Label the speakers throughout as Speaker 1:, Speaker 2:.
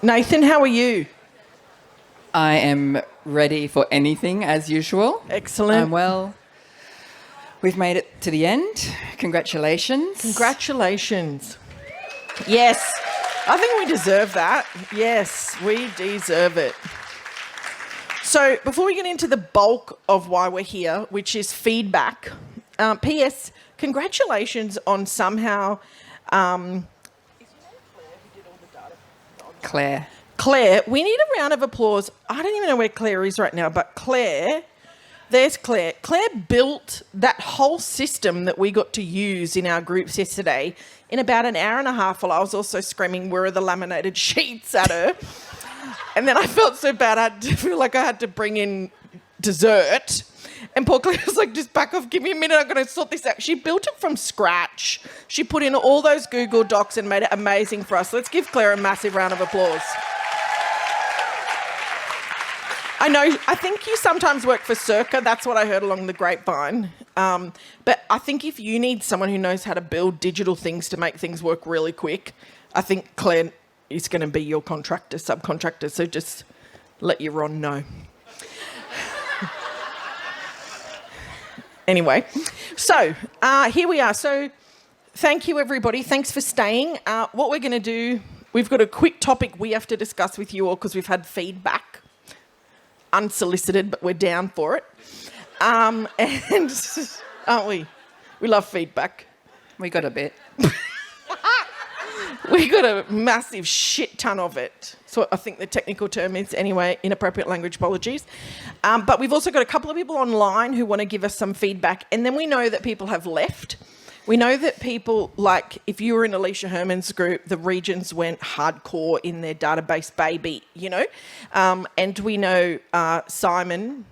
Speaker 1: Nathan, how are you?
Speaker 2: I am ready for anything as usual.
Speaker 1: Excellent.
Speaker 2: I'm well. We've made it to the end. Congratulations.
Speaker 1: Congratulations. Yes, I think we deserve that. Yes, we deserve it. So before we get into the bulk of why we're here, which is feedback, P.S., congratulations on somehow...
Speaker 2: Claire.
Speaker 1: Claire, we need a round of applause. I don't even know where Claire is right now, but Claire, there's Claire. Claire built that whole system that we got to use in our groups yesterday in about an hour and a half, while I was also screaming, "Where are the laminated sheets?" at her. And then I felt so bad, I feel like I had to bring in dessert. And poor Claire was like, just back off, give me a minute, I'm going to sort this out. She built it from scratch. She put in all those Google Docs and made it amazing for us. Let's give Claire a massive round of applause. I know, I think you sometimes work for Circa. That's what I heard along the grapevine. But I think if you need someone who knows how to build digital things to make things work really quick, I think Claire is going to be your subcontractor. So just let your Ron know. Anyway, so here we are. So thank you, everybody. Thanks for staying. What we're going to do, we've got a quick topic we have to discuss with you all because we've had feedback. Unsolicited, but we're down for it. And aren't we? We love feedback.
Speaker 2: We got a bit.
Speaker 1: We got a massive shit ton of it. So I think the technical term is, anyway, inappropriate language, apologies. But we've also got a couple of people online who want to give us some feedback. And then we know that people have left. We know that people, like, if you were in Alicia Herman's group, the regions went hardcore in their database baby, you know. And we know Simon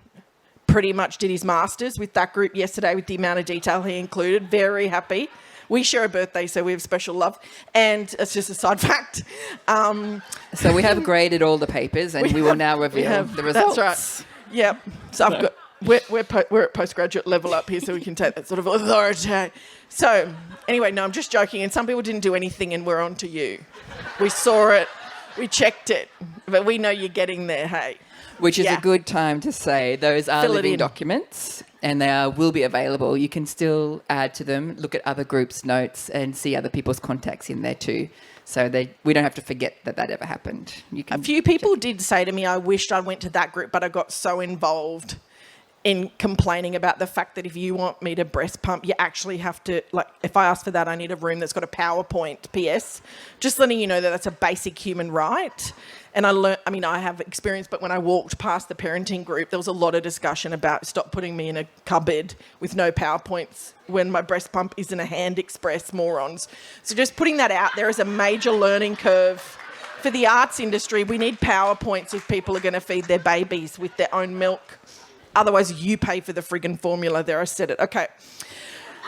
Speaker 1: pretty much did his masters with that group yesterday with the amount of detail he included. Very happy. We share a birthday, so we have special love. And it's just a side fact.
Speaker 2: So we have graded all the papers and we will now reveal the results.
Speaker 1: That's right. Yep. So I've got... We're at postgraduate level up here, so we can take that sort of authority. So, anyway, no, I'm just joking. And some people didn't do anything, and we're on to you. We saw it, we checked it, but we know you're getting there. Hey,
Speaker 2: which is a good time to say those are living documents, and they will be available. You can still add to them, look at other groups' notes, and see other people's contacts in there too. So we don't have to forget that ever happened.
Speaker 1: A few people did say to me, "I wished I went to that group, but I got so involved in complaining about the fact that if you want me to breast pump, you actually have to, like, if I ask for that, I need a room that's got a PowerPoint, PS. Just letting you know that that's a basic human right. And I have experience, but when I walked past the parenting group, there was a lot of discussion about stop putting me in a cupboard with no PowerPoints when my breast pump isn't a Hand Express, morons. So just putting that out there is a major learning curve. For the arts industry, we need PowerPoints if people are going to feed their babies with their own milk. Otherwise, you pay for the friggin' formula. There, I said it. Okay.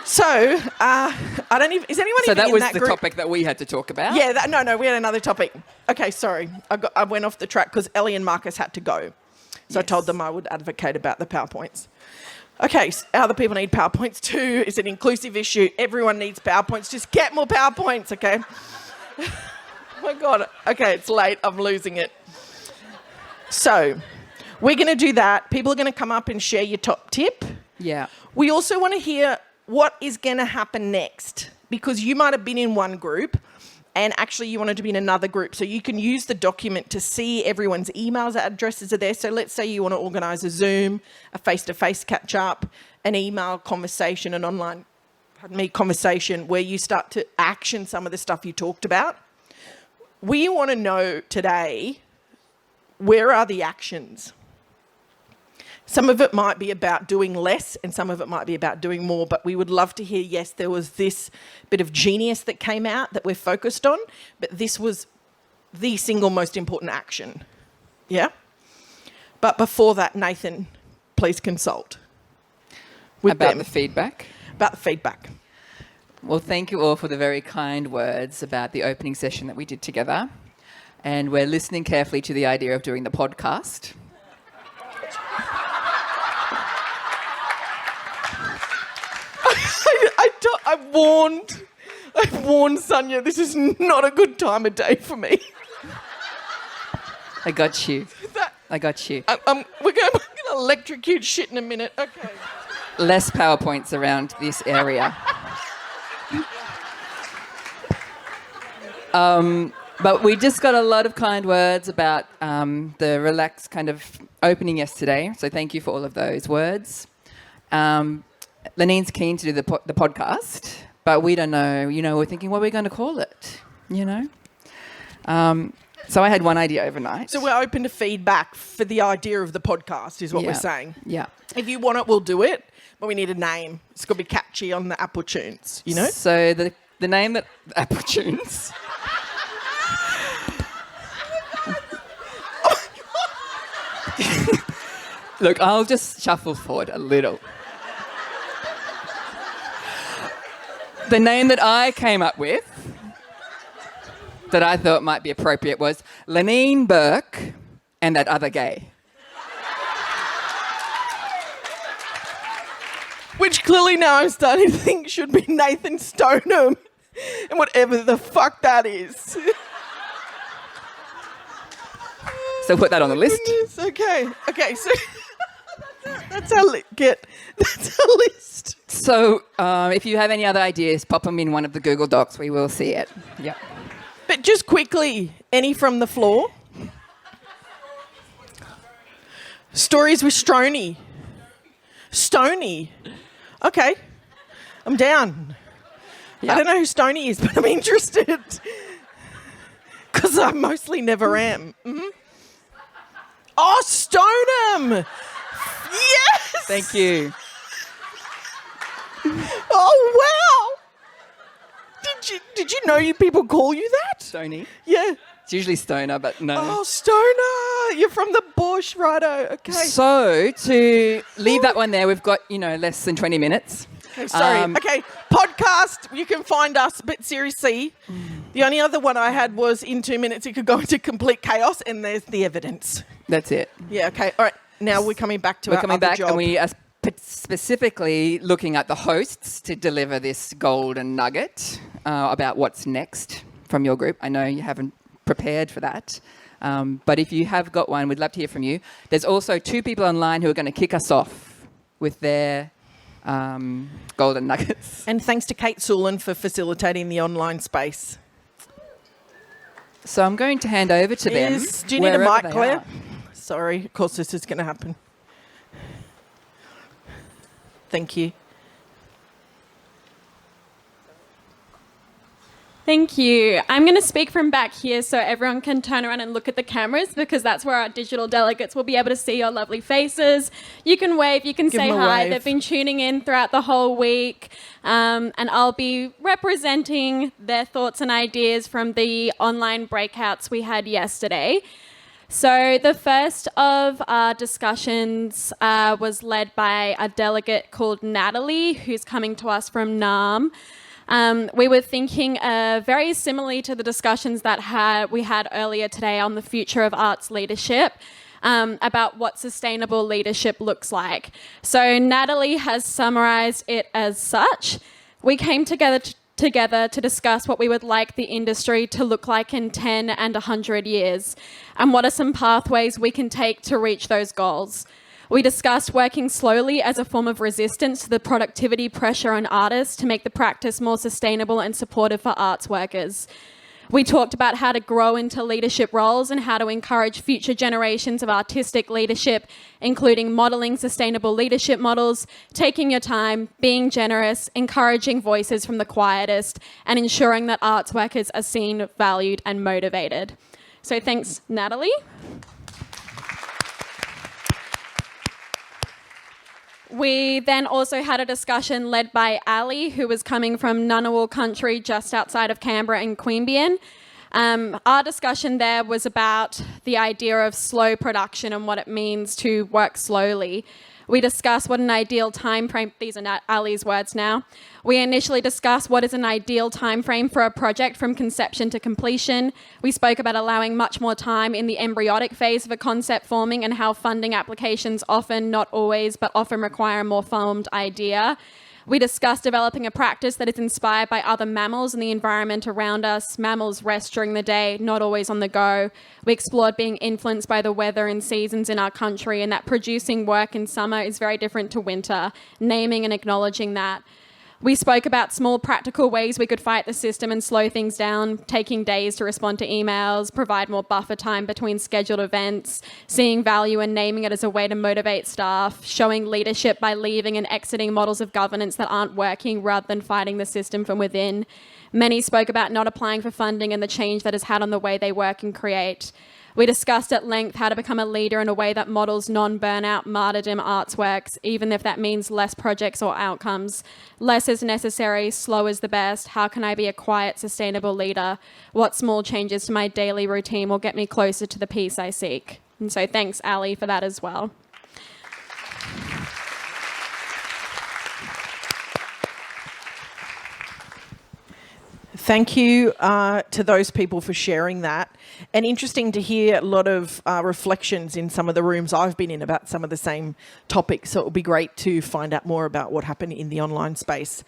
Speaker 1: So, I don't even... Is anyone even in that group? So that was
Speaker 2: the topic that we had to talk about?
Speaker 1: Yeah, no, we had another topic. Okay, sorry. I went off the track because Ellie and Marcus had to go. So I told them I would advocate about the PowerPoints. Okay, so other people need PowerPoints too. It's an inclusive issue. Everyone needs PowerPoints. Just get more PowerPoints, okay? Oh, my God. Okay, it's late. I'm losing it. So... we're going to do that. People are going to come up and share your top tip.
Speaker 2: Yeah.
Speaker 1: We also want to hear what is going to happen next, because you might have been in one group and actually you wanted to be in another group. So you can use the document to see everyone's emails, addresses are there. So let's say you want to organise a Zoom, a face-to-face catch-up, an email conversation, an online conversation where you start to action some of the stuff you talked about. We want to know today, where are the actions? Some of it might be about doing less and some of it might be about doing more, but we would love to hear, yes, there was this bit of genius that came out that we're focused on, but this was the single most important action. Yeah? But before that, Nathan, please consult with
Speaker 2: about the feedback?
Speaker 1: About the feedback.
Speaker 2: Well, thank you all for the very kind words about the opening session that we did together. And we're listening carefully to the idea of doing the podcast. I warned Sonia, this is not a good time of day for me. I got you.
Speaker 1: That-
Speaker 2: I got you.
Speaker 1: we're going to electrocute shit in a minute. Okay.
Speaker 2: Less PowerPoints around this area. But we just got a lot of kind words about the relaxed kind of opening yesterday. So thank you for all of those words. Lanine's keen to do the podcast, but we don't know. We're thinking, what are we going to call it? So I had one idea overnight.
Speaker 1: So we're open to feedback for the idea of the podcast, is what we're saying.
Speaker 2: Yeah.
Speaker 1: If you want it, we'll do it, but we need a name. It's got to be catchy on the Apple Tunes,
Speaker 2: So the name that Apple Tunes. Look, I'll just shuffle forward a little. The name that I came up with that I thought might be appropriate was Lanine Burke and That Other Gay.
Speaker 1: Which clearly now I'm starting to think should be Nathan Stoneham and whatever the fuck that is.
Speaker 2: So put that on the list.
Speaker 1: Goodness, okay, so that's our list.
Speaker 2: So if you have any other ideas, pop them in one of the Google Docs. We will see it. Yeah.
Speaker 1: But just quickly, any from the floor? Stories with Stony. Stony. Okay, I'm down.
Speaker 2: Yeah.
Speaker 1: I don't know who Stony is, but I'm interested. Because I mostly never am. Mm-hmm. Oh, Stoneham! Yes!
Speaker 2: Thank you.
Speaker 1: Oh, wow! Did you know people call you that?
Speaker 2: Stony.
Speaker 1: Yeah.
Speaker 2: It's usually Stoner, but no.
Speaker 1: Oh, Stoner! You're from the bush, righto. Okay.
Speaker 2: So to leave that one there, we've got, less than 20 minutes.
Speaker 1: Okay, sorry. Okay, podcast, you can find us, but seriously, the only other one I had was in 2 minutes it could go into complete chaos, and there's the evidence.
Speaker 2: That's it.
Speaker 1: Yeah, okay. All right, now we're coming back to our other job.
Speaker 2: And we are specifically looking at the hosts to deliver this golden nugget about what's next from your group. I know you haven't prepared for that. But if you have got one, we'd love to hear from you. There's also 2 people online who are going to kick us off with their golden nuggets.
Speaker 1: And thanks to Kate Sulin for facilitating the online space.
Speaker 2: So I'm going to hand over to them.
Speaker 1: Do you need a mic,
Speaker 2: they
Speaker 1: Claire?
Speaker 2: are.
Speaker 1: Sorry, of course this is going to happen. Thank you.
Speaker 3: Thank you. I'm going to speak from back here so everyone can turn around and look at the cameras, because that's where our digital delegates will be able to see your lovely faces. You can wave, you can
Speaker 1: Give
Speaker 3: say
Speaker 1: them a
Speaker 3: hi.
Speaker 1: wave.
Speaker 3: They've been tuning in throughout the whole week. And I'll be representing their thoughts and ideas from the online breakouts we had yesterday. So the first of our discussions was led by a delegate called Natalie, who's coming to us from NARM. We were thinking very similarly to the discussions that we had earlier today on the future of arts leadership, about what sustainable leadership looks like. So Natalie has summarised it as such. We came together to discuss what we would like the industry to look like in 10 and 100 years, and what are some pathways we can take to reach those goals. We discussed working slowly as a form of resistance to the productivity pressure on artists to make the practice more sustainable and supportive for arts workers. We talked about how to grow into leadership roles and how to encourage future generations of artistic leadership, including modelling sustainable leadership models, taking your time, being generous, encouraging voices from the quietest, and ensuring that arts workers are seen, valued, and motivated. So thanks, Natalie. We then also had a discussion led by Ali, who was coming from Ngunnawal country just outside of Canberra and Queanbeyan. Our discussion there was about the idea of slow production and what it means to work slowly. We discussed what an ideal time frame, these are Ali's words now. We initially discussed what is an ideal time frame for a project from conception to completion. We spoke about allowing much more time in the embryonic phase of a concept forming and how funding applications often, not always, but often require a more formed idea. We discussed developing a practice that is inspired by other mammals and the environment around us. Mammals rest during the day, not always on the go. We explored being influenced by the weather and seasons in our country, and that producing work in summer is very different to winter, naming and acknowledging that. We spoke about small practical ways we could fight the system and slow things down, taking days to respond to emails, provide more buffer time between scheduled events, seeing value and naming it as a way to motivate staff, showing leadership by leaving and exiting models of governance that aren't working rather than fighting the system from within. Many spoke about not applying for funding and the change that has had on the way they work and create. We discussed at length how to become a leader in a way that models non-burnout martyrdom arts works, even if that means less projects or outcomes. Less is necessary, slow is the best. How can I be a quiet, sustainable leader? What small changes to my daily routine will get me closer to the peace I seek? And so thanks, Ali, for that as well.
Speaker 1: Thank you to those people for sharing that. And interesting to hear a lot of reflections in some of the rooms I've been in about some of the same topics. So it would be great to find out more about what happened in the online space.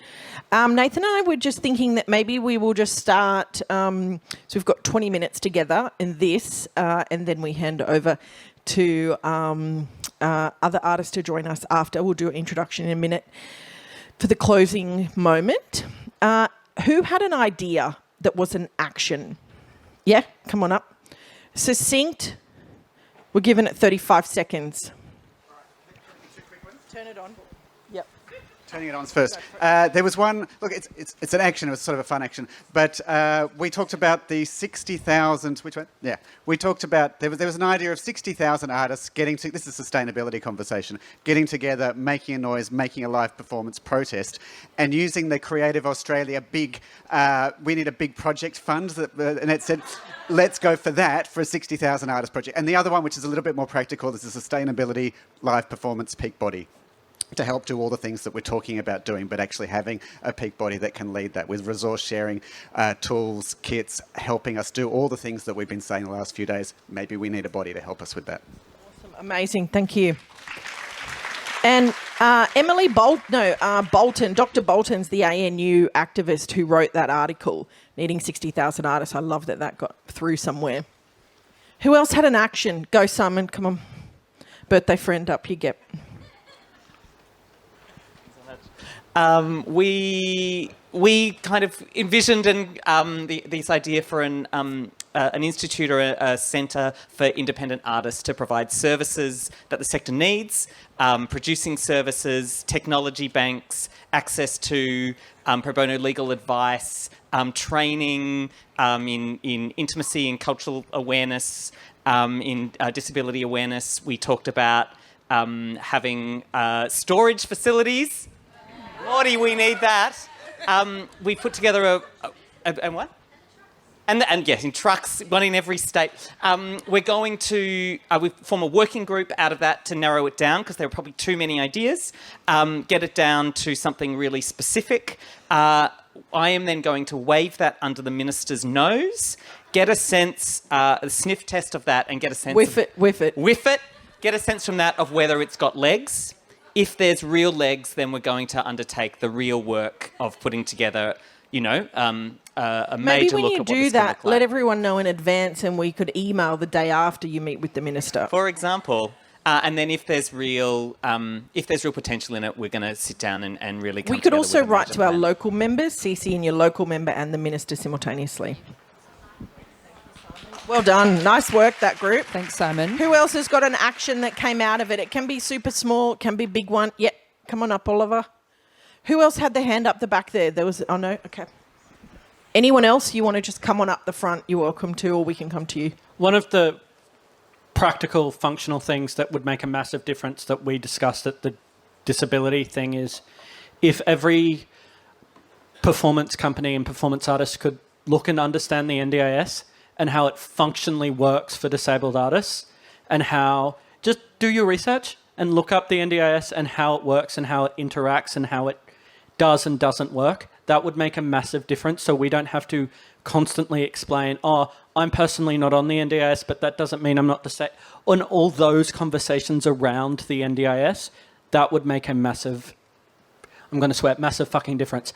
Speaker 1: Nathan and I were just thinking that maybe we will just start. So we've got 20 minutes together in this, and then we hand over to other artists to join us after. We'll do an introduction in a minute for the closing moment. Who had an idea that was an action? Yeah, come on up. Succinct. We're given it 35 seconds. Turn it on. Yep.
Speaker 4: Turning it on first. There was one, look, it's an action, it was sort of a fun action, but we talked about the 60,000, which one? Yeah. We talked about, there was an idea of 60,000 artists getting to, this is a sustainability conversation, getting together, making a noise, making a live performance protest, and using the Creative Australia big, we need a big project fund, and it said, let's go for that, for a 60,000 artist project. And the other one, which is a little bit more practical, is a sustainability live performance peak body, to help do all the things that we're talking about doing, but actually having a peak body that can lead that with resource sharing, tools, kits, helping us do all the things that we've been saying the last few days. Maybe we need a body to help us with that.
Speaker 1: Awesome. Amazing. Thank you. And Emily Bolton, Dr. Bolton's the ANU activist who wrote that article, Needing 60,000 Artists. I love that got through somewhere. Who else had an action? Go, Simon. Come on. Birthday friend up you get.
Speaker 5: We kind of envisioned this idea for an institute or a centre for independent artists to provide services that the sector needs, producing services, technology banks, access to pro bono legal advice, training in intimacy and cultural awareness, in disability awareness. We talked about having storage facilities. Lordy, we need that. We put together a what? And yes, in trucks, one in every state. We're going to we form a working group out of that to narrow it down, because there are probably too many ideas. Get it down to something really specific. I am then going to wave that under the minister's nose, get a sense, a sniff test of that, and get a sense.
Speaker 1: Whiff it.
Speaker 5: Get a sense from that of whether it's got legs. If there's real legs, then we're going to undertake the real work of putting together, a major look at what
Speaker 1: Maybe when you
Speaker 5: this
Speaker 1: do
Speaker 5: can
Speaker 1: that,
Speaker 5: look like.
Speaker 1: let everyone know in advance, and we could email the day after you meet with the minister.
Speaker 5: For example. And then if there's real potential in it, we're going to sit down and really come
Speaker 1: We could
Speaker 5: together
Speaker 1: also
Speaker 5: with a
Speaker 1: write
Speaker 5: major
Speaker 1: to our
Speaker 5: plan.
Speaker 1: local members, CC in your local member and the minister simultaneously. Well done. Nice work, that group.
Speaker 2: Thanks, Simon.
Speaker 1: Who else has got an action that came out of it? It can be super small, it can be a big one. Yeah, come on up, Oliver. Who else had their hand up the back there? Oh, no? Okay. Anyone else? You want to just come on up the front, you're welcome to, or we can come to you.
Speaker 6: One of the practical, functional things that would make a massive difference that we discussed at the disability thing is if every performance company and performance artist could look and understand the NDIS and how it functionally works for disabled artists, and how, just do your research and look up the NDIS and how it works and how it interacts and how it does and doesn't work. That would make a massive difference, so we don't have to constantly explain, I'm personally not on the NDIS, but that doesn't mean I'm not the same. On all those conversations around the NDIS, that would make a massive, I'm going to sweat. Massive fucking difference.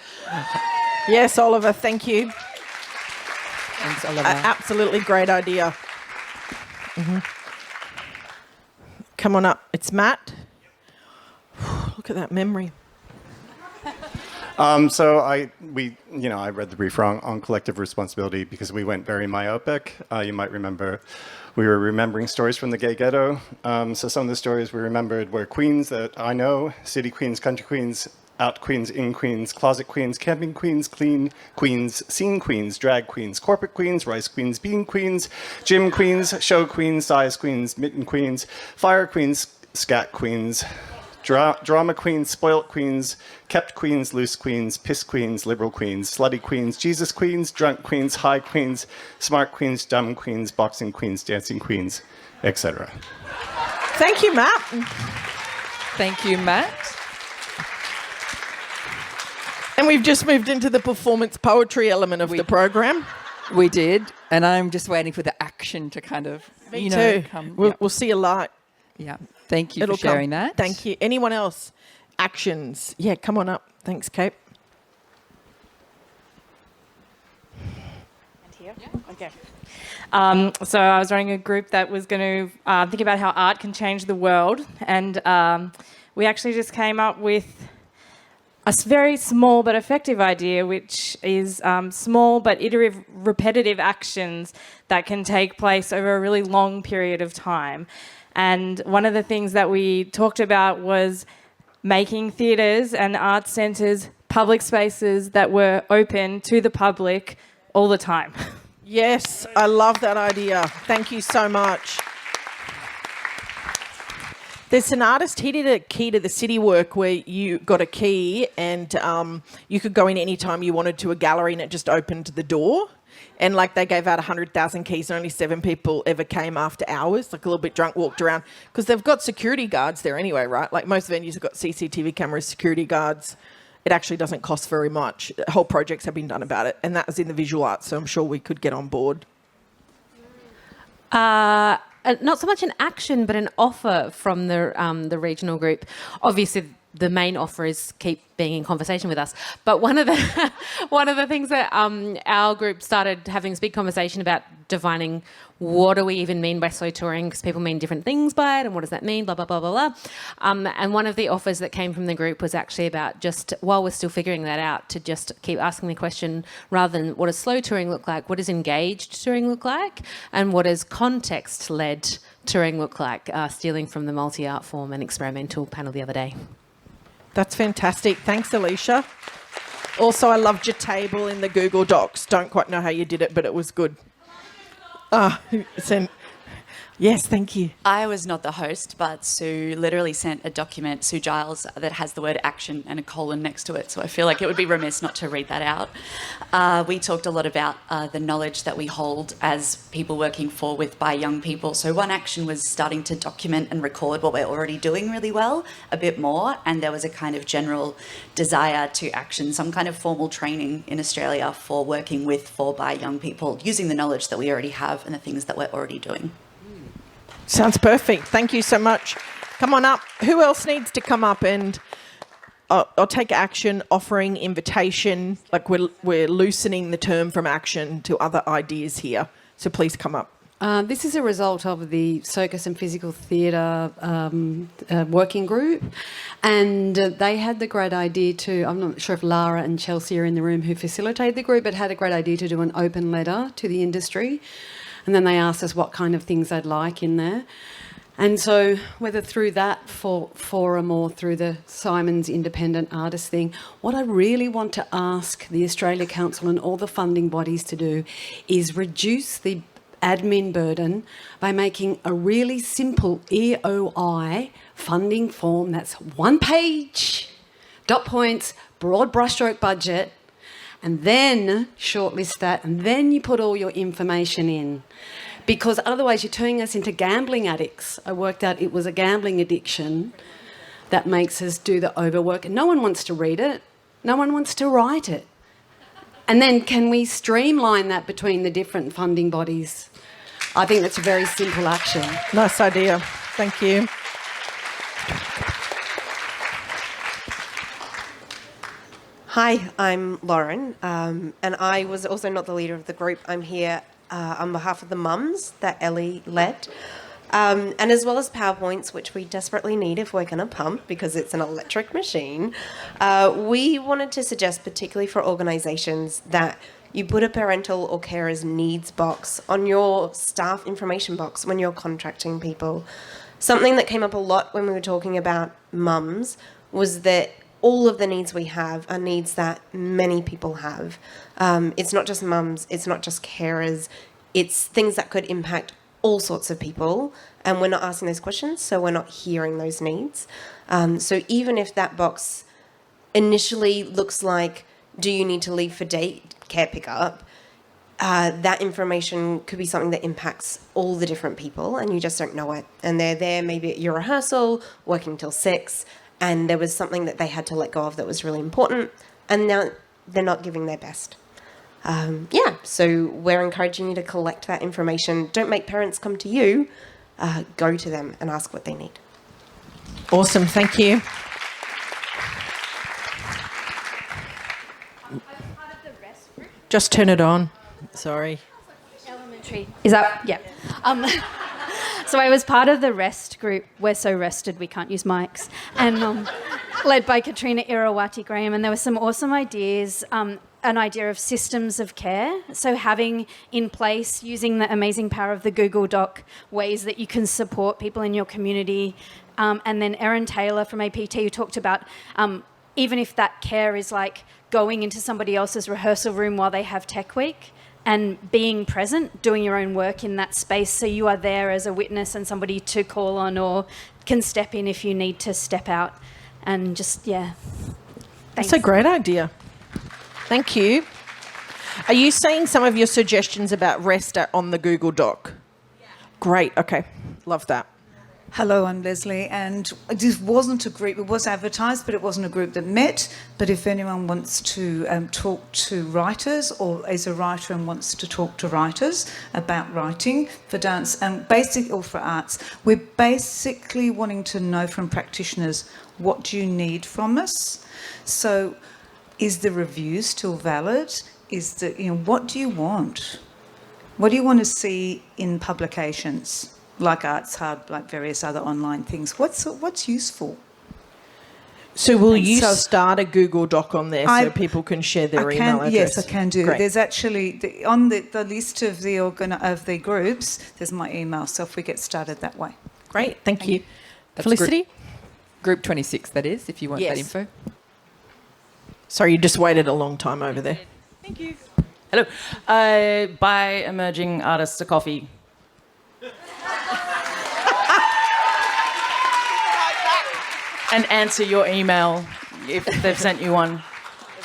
Speaker 1: Yes, Oliver, thank you.
Speaker 2: Thanks, Oliver.
Speaker 1: Absolutely great idea. Come on up. It's Matt. Look at that memory.
Speaker 7: So I read the brief wrong on collective responsibility because we went very myopic. You might remember we were remembering stories from the gay ghetto. So some of the stories we remembered were queens that I know, city queens, country queens, out queens, in queens, closet queens, camping queens, clean queens, scene queens, drag queens, corporate queens, rice queens, bean queens, gym queens, show queens, size queens, mitten queens, fire queens, scat queens, drama queens, spoilt queens, kept queens, loose queens, piss queens, liberal queens, slutty queens, Jesus queens, drunk queens, high queens, smart queens, dumb queens, boxing queens, dancing queens, etc.
Speaker 1: Thank you, Matt.
Speaker 2: Thank you, Matt.
Speaker 1: And we've just moved into the performance poetry element of the program.
Speaker 2: We did, and I'm just waiting for the action to kind of,
Speaker 1: Me too.
Speaker 2: come.
Speaker 1: We'll see a light.
Speaker 2: Yeah. Thank you
Speaker 1: It'll
Speaker 2: for sharing
Speaker 1: come.
Speaker 2: that.
Speaker 1: Thank you. Anyone else? Actions. Yeah, come on up. Thanks, Kate.
Speaker 8: Okay. So I was running a group that was going to think about how art can change the world, and we actually just came up with a very small but effective idea, which is small but iterative, repetitive actions that can take place over a really long period of time. And one of the things that we talked about was making theatres and art centres public spaces that were open to the public all the time.
Speaker 1: Yes, I love that idea. Thank you so much. There's an artist, he did a key to the city work where you got a key and you could go in any time you wanted to a gallery and it just opened the door. And like they gave out 100,000 keys and only 7 people ever came after hours, like a little bit drunk, walked around. Because they've got security guards there anyway, right? Like most venues have got CCTV cameras, security guards. It actually doesn't cost very much. Whole projects have been done about it. And that was in the visual arts, so I'm sure we could get on board.
Speaker 9: Not so much an action, but an offer from the regional group. Obviously, the main offer is keep being in conversation with us. But one of the things that our group started having this big conversation about defining what do we even mean by slow touring, because people mean different things by it, and what does that mean, blah, blah, blah, blah, blah. And one of the offers that came from the group was actually about just, while we're still figuring that out, to just keep asking the question, rather than what does slow touring look like, what does engaged touring look like, and what does context-led touring look like, stealing from the multi-art form and experimental panel the other day.
Speaker 1: That's fantastic. Thanks, Alicia. Also, I loved your table in the Google Docs. Don't quite know how you did it, but it was good. Yes, thank you.
Speaker 10: I was not the host, but Sue literally sent a document, Sue Giles, that has the word action and a colon next to it. So I feel like it would be remiss not to read that out. We talked a lot about the knowledge that we hold as people working for, with, by young people. So one action was starting to document and record what we're already doing really well, a bit more. And there was a kind of general desire to action, some kind of formal training in Australia for working with, for, by young people, using the knowledge that we already have and the things that we're already doing.
Speaker 1: Sounds perfect. Thank you so much. Come on up. Who else needs to come up? And I'll take action, offering invitation. Like we're loosening the term from action to other ideas here. So please come up.
Speaker 11: This is a result of the Circus and Physical Theatre working group, and they had the great idea to, I'm not sure if Lara and Chelsea are in the room who facilitated the group, but had a great idea to do an open letter to the industry. And then they asked us what kind of things they'd like in there. And so whether through that forum or through the Simon's Independent Artist thing, what I really want to ask the Australia Council and all the funding bodies to do is reduce the admin burden by making a really simple EOI funding form that's 1 page, dot points, broad brushstroke budget, and then shortlist that, and then you put all your information in. Because otherwise you're turning us into gambling addicts. I worked out it was a gambling addiction that makes us do the overwork. And no one wants to read it. No one wants to write it. And then can we streamline that between the different funding bodies? I think that's a very simple action.
Speaker 1: Nice idea. Thank you.
Speaker 12: Hi, I'm Lauren, and I was also not the leader of the group. I'm here on behalf of the mums that Ellie led, and as well as PowerPoints, which we desperately need if we're going to pump because it's an electric machine. We wanted to suggest, particularly for organisations, that you put a parental or carer's needs box on your staff information box when you're contracting people. Something that came up a lot when we were talking about mums was that all of the needs we have are needs that many people have. It's not just mums, it's not just carers, it's things that could impact all sorts of people, and we're not asking those questions, so we're not hearing those needs. So even if that box initially looks like, do you need to leave for daycare pickup, that information could be something that impacts all the different people, and you just don't know it. And they're there maybe at your rehearsal, working till 6, and there was something that they had to let go of that was really important, and now they're not giving their best. So we're encouraging you to collect that information. Don't make parents come to you. Go to them and ask what they need.
Speaker 1: Awesome, thank you. Just turn it on. Sorry.
Speaker 13: Elementary. Is that, yeah. So I was part of the REST group. We're so rested we can't use mics. And led by Katrina Irawati-Graham. And there were some awesome ideas, an idea of systems of care. So having in place, using the amazing power of the Google Doc, ways that you can support people in your community. And then Erin Taylor from APT who talked about even if that care is like going into somebody else's rehearsal room while they have tech week, and being present, doing your own work in that space so you are there as a witness and somebody to call on or can step in if you need to step out. And just, yeah. Thanks.
Speaker 1: That's a great idea. Thank you. Are you saying some of your suggestions about REST are on the Google Doc? Yeah. Great, okay. Love that.
Speaker 14: Hello, I'm Leslie, and this wasn't a group, it was advertised, but it wasn't a group that met. But if anyone wants to talk to writers or is a writer and wants to talk to writers about writing for dance and or for arts, we're basically wanting to know from practitioners, what do you need from us? So is the review still valid? What do you want? What do you want to see in publications? Like Arts Hub, like various other online things. What's useful?
Speaker 1: So will you start a Google Doc on there so people can share their email address?
Speaker 14: Yes, I can do.
Speaker 1: Great.
Speaker 14: There's actually, on the list of the groups, there's my email, so if we get started that way.
Speaker 1: Great, thank you.
Speaker 2: That's
Speaker 1: Felicity?
Speaker 2: Group 26, that is, if you want that info.
Speaker 1: Sorry, you just waited a long time over there.
Speaker 15: Thank you. Hello. Buy emerging artists a coffee. And answer your email if they've sent you one.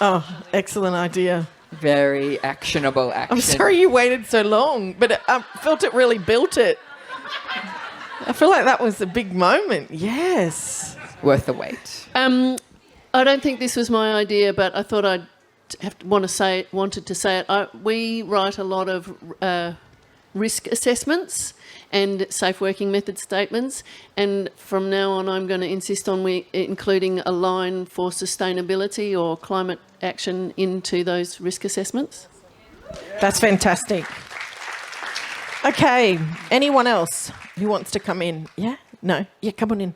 Speaker 1: Oh, excellent idea.
Speaker 2: Very actionable action.
Speaker 1: I'm sorry you waited so long, but I felt it really built it. I feel like that was a big moment. Yes.
Speaker 2: Worth the wait.
Speaker 16: I don't think this was my idea, but I thought I'd wanted to say it. We write a lot of risk assessments and safe working method statements, and from now on I'm going to insist on including a line for sustainability or climate action into those risk assessments.
Speaker 1: That's fantastic. Okay, anyone else who wants to come in? Yeah? No? Yeah, come on in.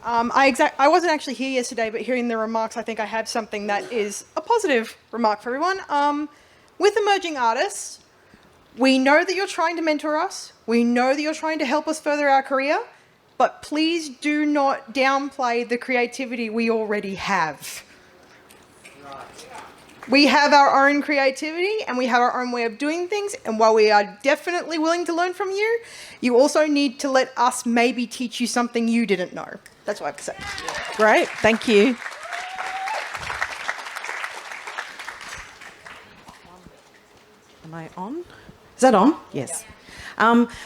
Speaker 17: I wasn't actually here yesterday, but hearing the remarks, I think I have something that is a positive remark for everyone. With emerging artists, we know that you're trying to mentor us. We know that you're trying to help us further our career, but please do not downplay the creativity we already have. We have our own creativity and we have our own way of doing things, and while we are definitely willing to learn from you, you also need to let us maybe teach you something you didn't know. That's what I have to say.
Speaker 1: Great, thank you.
Speaker 18: Am I on? Is that on? Yes.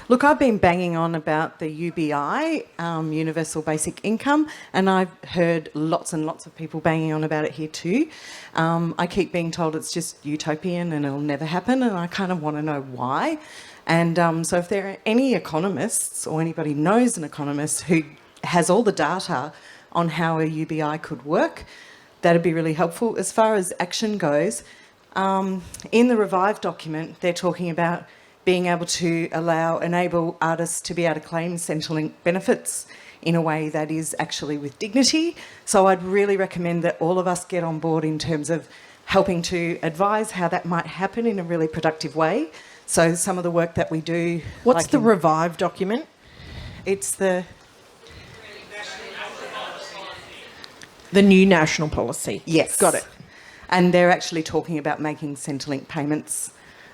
Speaker 18: Look, I've been banging on about the UBI, Universal Basic Income, and I've heard lots and lots of people banging on about it here too. I keep being told it's just utopian and it'll never happen, and I kind of want to know why. And so if there are any economists or anybody knows an economist who has all the data on how a UBI could work, that'd be really helpful. As far as action goes, in the Revive document, they're talking about being able to enable artists to be able to claim Centrelink benefits in a way that is actually with dignity. So I'd really recommend that all of us get on board in terms of helping to advise how that might happen in a really productive way. So some of the work that we do...
Speaker 1: What's the Revive document?
Speaker 18: It's the
Speaker 1: new national policy.
Speaker 18: Yes.
Speaker 1: Got it.
Speaker 18: And they're actually talking about making Centrelink payments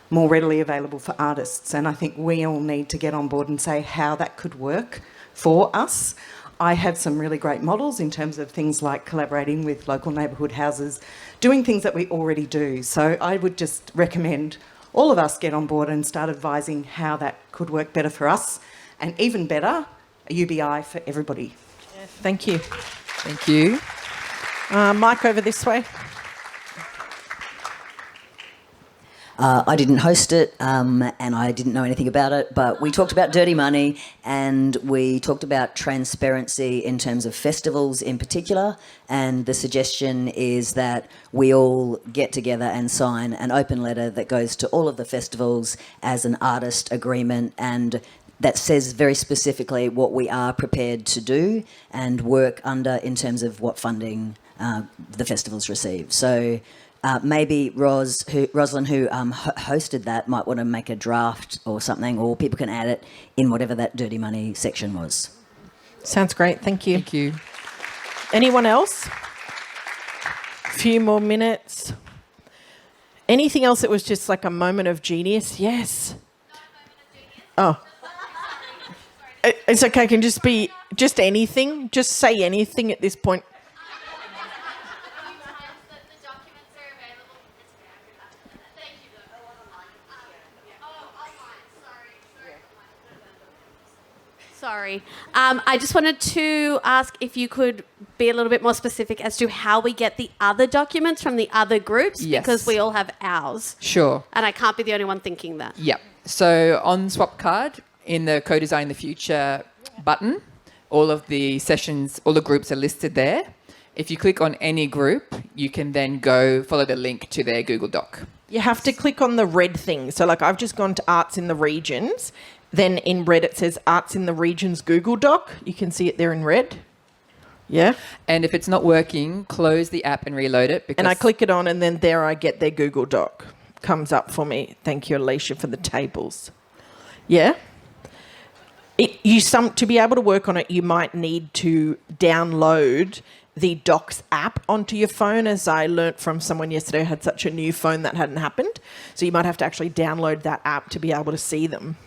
Speaker 18: more readily available for artists. And I think we all need to get on board and say how that could work for us. I have some really great models in terms of things like collaborating with local neighbourhood houses, doing things that we already do. So I would just recommend all of us get on board and start advising how that could work better for us, and even better, a UBI for everybody.
Speaker 1: Yeah, thank you.
Speaker 2: Thank you.
Speaker 1: Mike, over this way.
Speaker 19: I didn't host it and I didn't know anything about it, but we talked about dirty money and we talked about transparency in terms of festivals in particular, and the suggestion is that we all get together and sign an open letter that goes to all of the festivals as an artist agreement, and that says very specifically what we are prepared to do and work under in terms of what funding the festivals receive. So maybe Rosalind, who hosted that, might want to make a draft or something, or people can add it in whatever that dirty money section was.
Speaker 1: Sounds great. Thank you.
Speaker 2: Thank you.
Speaker 1: Anyone else? A few more minutes. Anything else that was just like a moment of genius? Yes. Oh. It's okay. It can just be just anything. Just say anything at this point.
Speaker 9: Sorry. I just wanted to ask if you could be a little bit more specific as to how we get the other documents from the other groups,
Speaker 2: Yes.
Speaker 9: because we all have ours.
Speaker 2: Sure.
Speaker 9: And I can't be the only one thinking that.
Speaker 2: Yep. So on Swapcard, in the Co-Design the Future button, all of the sessions, all the groups are listed there. If you click on any group, you can then go follow the link to their Google Doc.
Speaker 1: You have to click on the red thing. So like I've just gone to Arts in the Regions. Then in red it says Arts in the Regions Google Doc. You can see it there in red. Yeah.
Speaker 2: And if it's not working, close the app and reload it.
Speaker 1: And I click it on and then there I get their Google Doc. Comes up for me. Thank you, Alicia, for the tables. Yeah. To be able to work on it, you might need to download the Docs app onto your phone, as I learnt from someone yesterday who had such a new phone that hadn't happened. So you might have to actually download that app to be able to see them.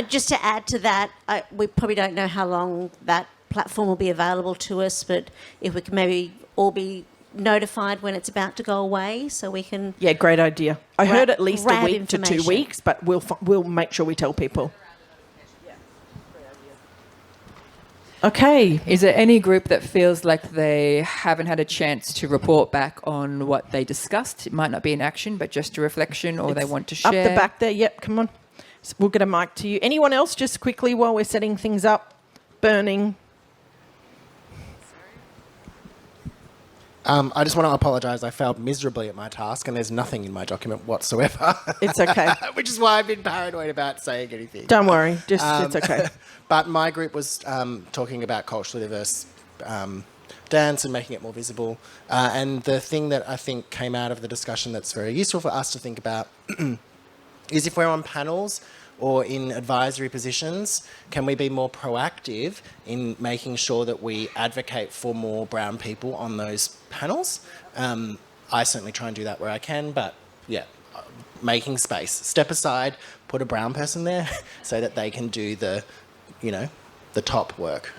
Speaker 20: Just to add to that, we probably don't know how long that platform will be available to us, but if we can maybe all be notified when it's about to go away so we can...
Speaker 1: Yeah, great idea. I heard at least a
Speaker 20: grab
Speaker 1: week to 2
Speaker 20: information.
Speaker 1: weeks, but we'll make sure we tell people. Okay.
Speaker 2: Is there any group that feels like they haven't had a chance to report back on what they discussed? It might not be an action, but just a reflection, or they want to share?
Speaker 1: Up the back there. Yep, come on. We'll get a mic to you. Anyone else, just quickly while we're setting things up? Burning.
Speaker 21: I just want to apologise. I failed miserably at my task, and there's nothing in my document whatsoever.
Speaker 1: It's okay.
Speaker 21: Which is why I've been paranoid about saying anything.
Speaker 1: Don't worry. It's okay.
Speaker 21: But my group was talking about culturally diverse dance and making it more visible. And the thing that I think came out of the discussion that's very useful for us to think about is if we're on panels or in advisory positions, can we be more proactive in making sure that we advocate for more brown people on those panels? I certainly try and do that where I can, but yeah, making space. Step aside, put a brown person there so that they can do the top work.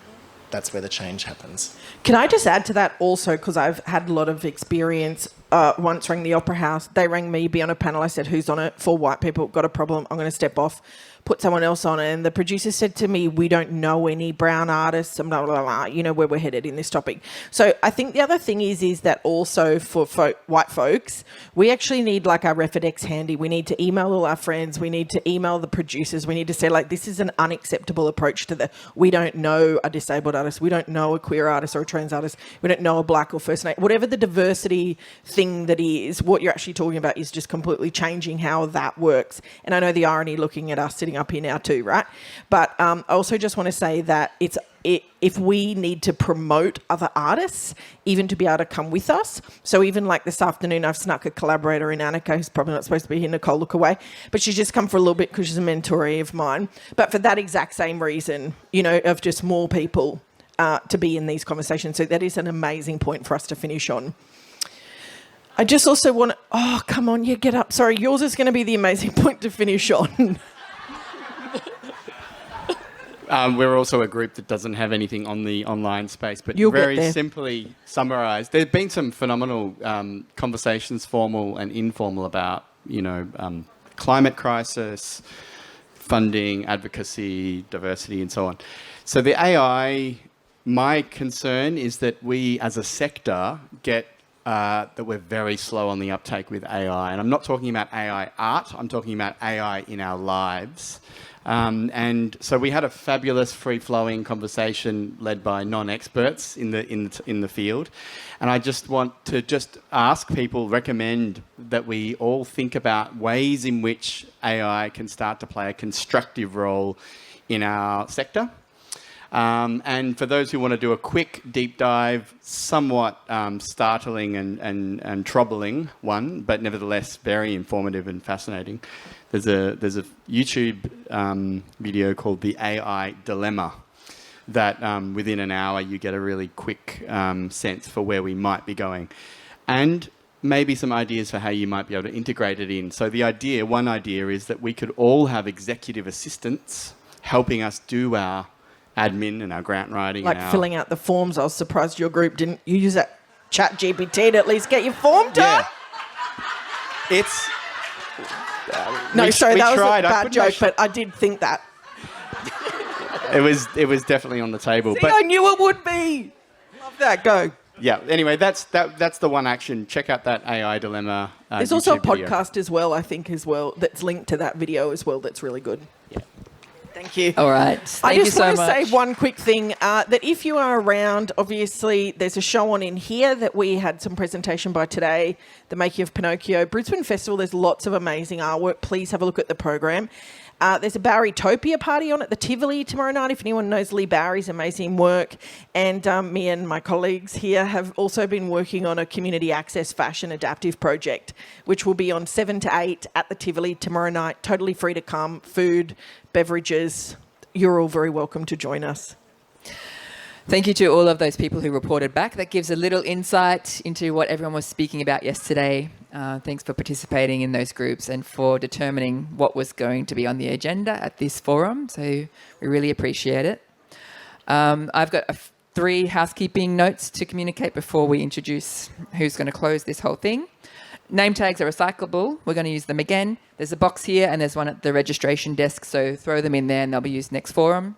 Speaker 21: That's where the change happens.
Speaker 1: Can I just add to that also, because I've had a lot of experience. Once rang the Opera House, they rang me, be on a panel. I said, who's on it? 4 white people, got a problem, I'm going to step off. put someone else on it. And the producer said to me, we don't know any brown artists, and blah, blah, blah, you know, where we're headed in this topic. So I think the other thing is that also for white folks, we actually need like our Refidex handy. We need to email all our friends. We need to email the producers. We need to say, like, this is an unacceptable approach to we don't know a disabled artist. We don't know a queer artist or a trans artist. We don't know a black or First Nation. Whatever the diversity thing that is, what you're actually talking about is just completely changing how that works. And I know the irony looking at us sitting up here now too, right? But I also just want to say that if we need to promote other artists, even to be able to come with us. So even like this afternoon, I've snuck a collaborator in, Annika, who's probably not supposed to be here, Nicole Lookaway, but she's just come for a little bit because she's a mentoree of mine. But for that exact same reason, you know, of just more people to be in these conversations. So that is an amazing point for us to finish on. I just also want to... Oh, come on, get up. Sorry, yours is going to be the amazing point to finish on.
Speaker 3: We're also a group that doesn't have anything on the online space, but
Speaker 1: You'll
Speaker 3: very simply summarised, there's been some phenomenal conversations, formal and informal, about, you know, climate crisis, funding, advocacy, diversity, and so on. So the AI, my concern is that we as a sector get that we're very slow on the uptake with AI. And I'm not talking about AI art, I'm talking about AI in our lives. And so we had a fabulous free-flowing conversation led by non-experts in the field. And I just want to ask people, recommend that we all think about ways in which AI can start to play a constructive role in our sector. And for those who want to do a quick deep dive, somewhat startling and troubling one, but nevertheless very informative and fascinating, there's a YouTube video called The AI Dilemma that within an hour you get a really quick sense for where we might be going. And maybe some ideas for how you might be able to integrate it in. So one idea is that we could all have executive assistants helping us do our admin and our grant writing.
Speaker 1: Like filling out the forms. I was surprised your group didn't use that ChatGPT to at least get your form done.
Speaker 3: Yeah. It's...
Speaker 1: no, sorry, that was a bad joke, but I did think that.
Speaker 3: It was definitely on the table.
Speaker 1: See,
Speaker 3: but
Speaker 1: I knew it would be. Love that. Go.
Speaker 3: Yeah. Anyway, that's the one action. Check out that AI Dilemma.
Speaker 1: There's also a
Speaker 3: YouTube video.
Speaker 1: podcast as well, I think, that's linked to that video as well. That's really good. Yeah. Thank you.
Speaker 2: All right.
Speaker 1: I just want to say one quick thing, that if you are around, obviously there's a show on in here that we had some presentation by today, The Making of Pinocchio. Brisbane Festival, there's lots of amazing artwork. Please have a look at the program. There's a Bowerytopia party on at the Tivoli tomorrow night, if anyone knows Lee Bowery's amazing work. And me and my colleagues here have also been working on a community access fashion adaptive project, which will be on 7 to 8 at the Tivoli tomorrow night. Totally free to come. Food, beverages. You're all very welcome to join us.
Speaker 2: Thank you to all of those people who reported back. That gives a little insight into what everyone was speaking about yesterday. Thanks for participating in those groups and for determining what was going to be on the agenda at this forum. So we really appreciate it. I've got 3 housekeeping notes to communicate before we introduce who's going to close this whole thing. Name tags are recyclable. We're going to use them again. There's a box here and there's one at the registration desk, so throw them in there and they'll be used next forum.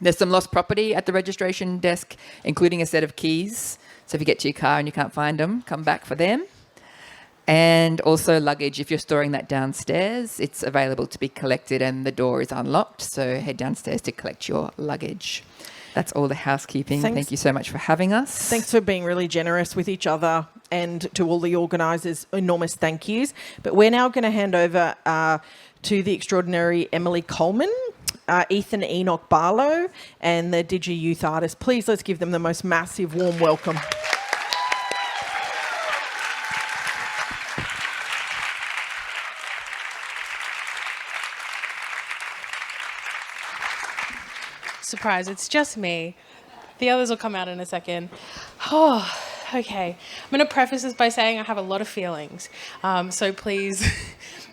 Speaker 2: There's some lost property at the registration desk, including a set of keys. So if you get to your car and you can't find them, come back for them. And also luggage. If you're storing that downstairs, it's available to be collected and the door is unlocked. So head downstairs to collect your luggage. That's all the housekeeping.
Speaker 1: Thanks.
Speaker 2: Thank you so much for having us.
Speaker 1: Thanks for being really generous with each other, and to all the organisers, enormous thank yous. But we're now going to hand over to the extraordinary Emily Coleman, Ethan Enoch Barlow, and the Digi Youth Artists. Please, let's give them the most massive, warm welcome.
Speaker 22: Surprise, it's just me. The others will come out in a second. Oh, okay. I'm going to preface this by saying I have a lot of feelings, so please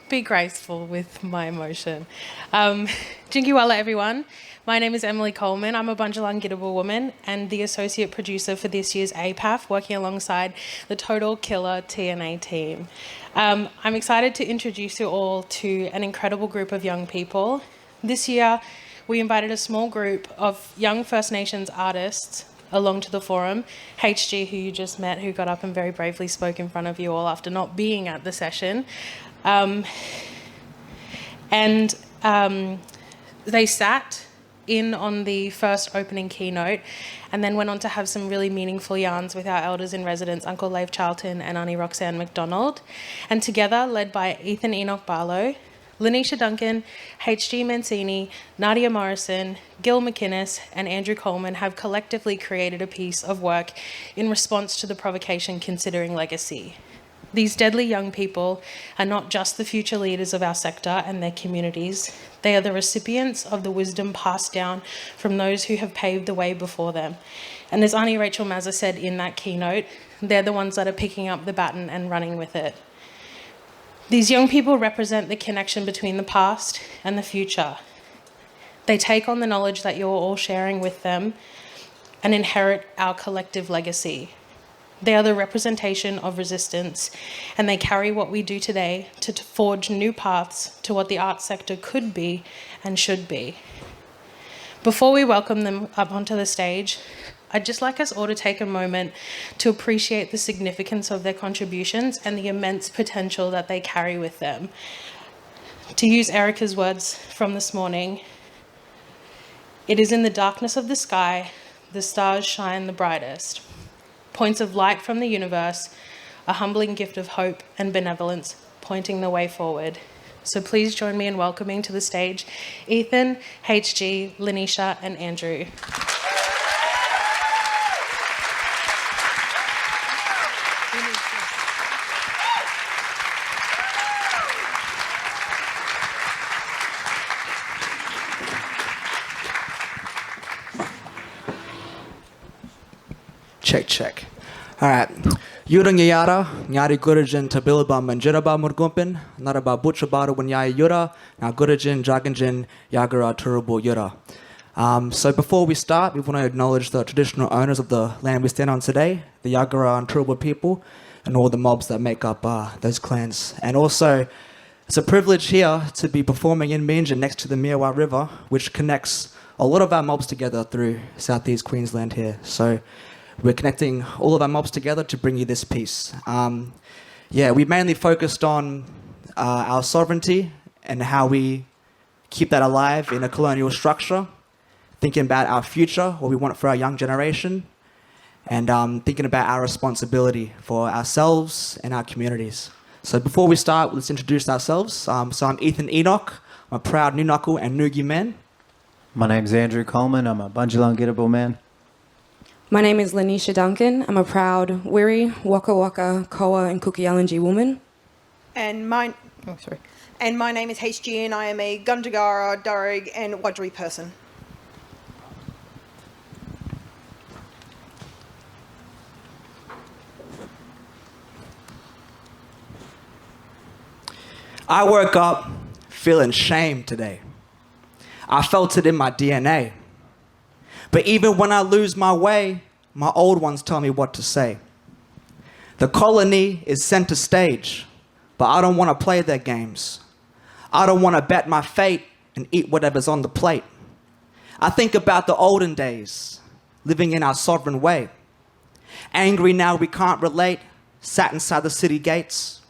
Speaker 22: be graceful with my emotion. Jinkiwala, everyone. My name is Emily Coleman. I'm a Bundjalung Gidabal woman and the associate producer for this year's APAF, working alongside the Total Killer TNA team. I'm excited to introduce you all to an incredible group of young people. This year, we invited a small group of young First Nations artists along to the forum. HG, who you just met, who got up and very bravely spoke in front of you all after not being at the session. They sat in on the first opening keynote and then went on to have some really meaningful yarns with our elders in residence, Uncle Leif Charlton and Auntie Roxanne McDonald. And together, led by Ethan Enoch Barlow, Lanisha Duncan, H.G. Mancini, Nadia Morrison, Gil McInnes, and Andrew Coleman have collectively created a piece of work in response to the provocation Considering Legacy. These deadly young people are not just the future leaders of our sector and their communities. They are the recipients of the wisdom passed down from those who have paved the way before them. And as Auntie Rachel Mazza said in that keynote, they're the ones that are picking up the baton and running with it. These young people represent the connection between the past and the future. They take on the knowledge that you're all sharing with them and inherit our collective legacy. They are the representation of resistance, and they carry what we do today to forge new paths to what the arts sector could be and should be. Before we welcome them up onto the stage, I'd just like us all to take a moment to appreciate the significance of their contributions and the immense potential that they carry with them. To use Erica's words from this morning, it is in the darkness of the sky the stars shine the brightest. Points of light from the universe, a humbling gift of hope and benevolence, pointing the way forward. So please join me in welcoming to the stage Ethan, HG, Lanisha, and Andrew.
Speaker 4: Check. All right. Yurang yara, nyari gurajin tabilaba manjiraba murgumpin, naraba butchabara wanyaya yura, na gurajin dragonjin yagara turubu yura. So before we start, we want to acknowledge the traditional owners of the land we stand on today, the Yagara and Turrbal people, and all the mobs that make up those clans. And also, it's a privilege here to be performing in Meanjin next to the Mirwah River, which connects a lot of our mobs together through southeast Queensland here. So we're connecting all of our mobs together to bring you this piece. We mainly focused on our sovereignty and how we keep that alive in a colonial structure, thinking about our future, what we want for our young generation, and thinking about our responsibility for ourselves and our communities. So before we start, let's introduce ourselves. So I'm Ethan Enoch. I'm a proud Nunnaku and Nugi man.
Speaker 5: My name's Andrew Coleman. I'm a Bunjalungitable man.
Speaker 23: My name is Lanisha Duncan. I'm a proud Wiri, Waka Waka, Koa, and Kukiyalanji woman.
Speaker 17: And my name is HG, and I am a Gundagara, Durrig, and Wadri person.
Speaker 4: I woke up feeling shame today. I felt it in my DNA. But even when I lose my way, my old ones tell me what to say. The colony is center stage, but I don't want to play their games. I don't want to bet my fate and eat whatever's on the plate. I think about the olden days, living in our sovereign way. Angry now we can't relate, sat inside the city gates.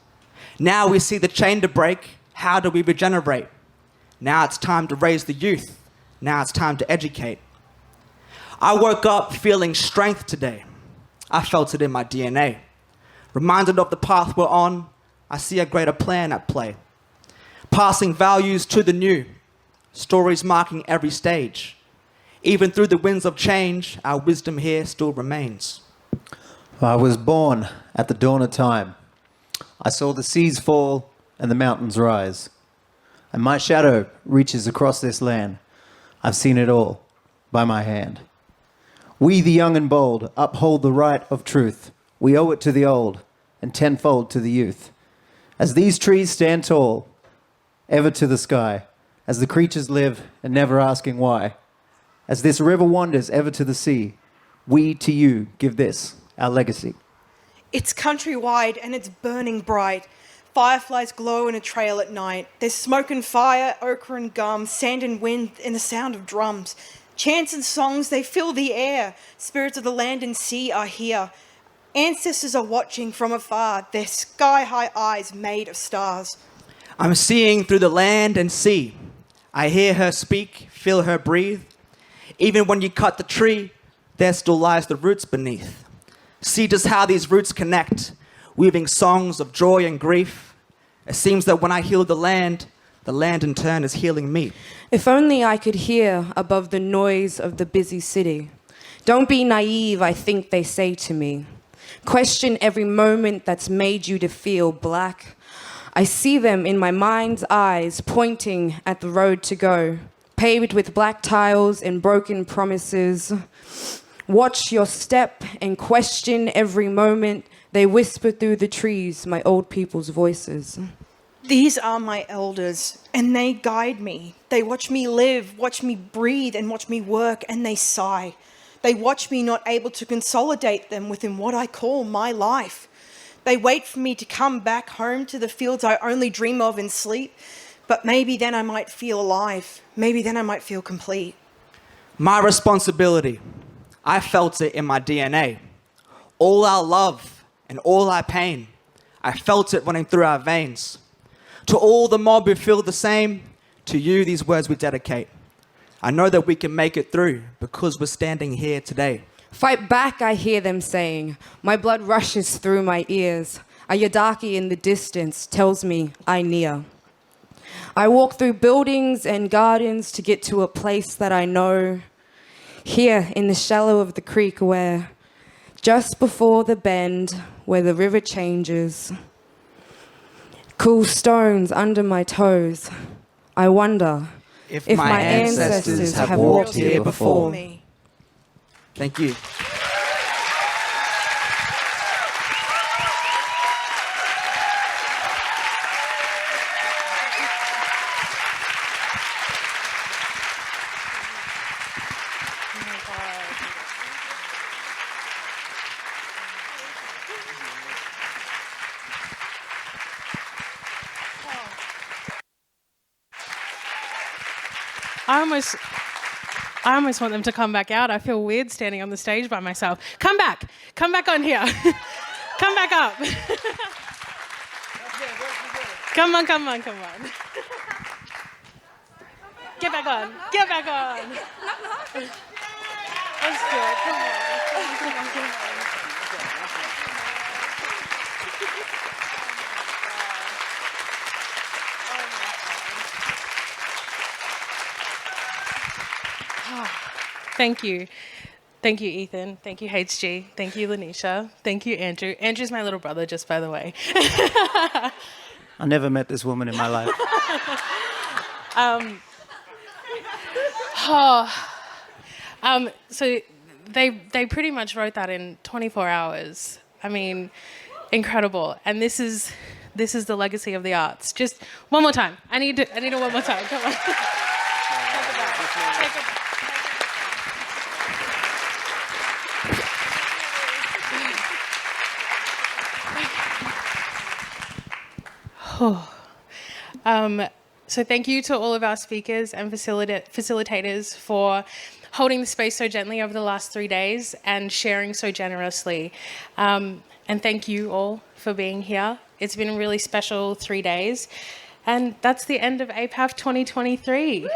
Speaker 4: Now we see the chain to break, how do we regenerate? Now it's time to raise the youth, now it's time to educate. I woke up feeling strength today. I felt it in my DNA. Reminded of the path we're on, I see a greater plan at play. Passing values to the new, stories marking every stage. Even through the winds of change, our wisdom here still remains.
Speaker 5: I was born at the dawn of time. I saw the seas fall and the mountains rise. And my shadow reaches across this land. I've seen it all by my hand. We, the young and bold, uphold the right of truth. We owe it to the old and tenfold to the youth. As these trees stand tall, ever to the sky, as the creatures live and never asking why, as this river wanders ever to the sea, we to you give this, our legacy.
Speaker 17: It's countrywide and it's burning bright. Fireflies glow in a trail at night. There's smoke and fire, ochre and gum, sand and wind, and the sound of drums. Chants and songs, they fill the air. Spirits of the land and sea are here. Ancestors are watching from afar, their sky-high eyes made of stars.
Speaker 4: I'm seeing through the land and sea. I hear her speak, feel her breathe. Even when you cut the tree, there still lies the roots beneath. See just how these roots connect, weaving songs of joy and grief. It seems that when I heal the land in turn is healing me.
Speaker 23: If only I could hear above the noise of the busy city. Don't be naive, I think they say to me. Question every moment that's made you to feel black. I see them in my mind's eyes, pointing at the road to go, paved with black tiles and broken promises. Watch your step and question every moment. They whisper through the trees, my old people's voices.
Speaker 17: These are my elders, and they guide me. They watch me live, watch me breathe, and watch me work, and they sigh. They watch me not able to consolidate them within what I call my life. They wait for me to come back home to the fields I only dream of in sleep, but maybe then I might feel alive. Maybe then I might feel complete.
Speaker 4: My responsibility. I felt it in my DNA. All our love and all our pain. I felt it running through our veins. To all the mob who feel the same, to you these words we dedicate. I know that we can make it through because we're standing here today.
Speaker 23: Fight back, I hear them saying. My blood rushes through my ears. A Yadaki in the distance tells me I near. I walk through buildings and gardens to get to a place that I know. Here in the shallow of the creek where, just before the bend, where the river changes, cool stones under my toes, I wonder if my ancestors have walked here before me.
Speaker 4: Thank you.
Speaker 22: I almost want them to come back out. I feel weird standing on the stage by myself. Come back on here. Come back up. Come on. Get back on. Let's do it. Come on. Thank you. Thank you, Ethan. Thank you, HG. Thank you, Lanisha. Thank you, Andrew. Andrew's my little brother, just by the way.
Speaker 5: I never met this woman in my life.
Speaker 22: So they pretty much wrote that in 24 hours. I mean, incredible. And this is the legacy of the arts. Just one more time. I need it one more time. Come on. Take it back. So thank you to all of our speakers and facilitators for holding the space so gently over the last 3 days and sharing so generously. And thank you all for being here. It's been a really special 3 days. And that's the end of APAF 2023.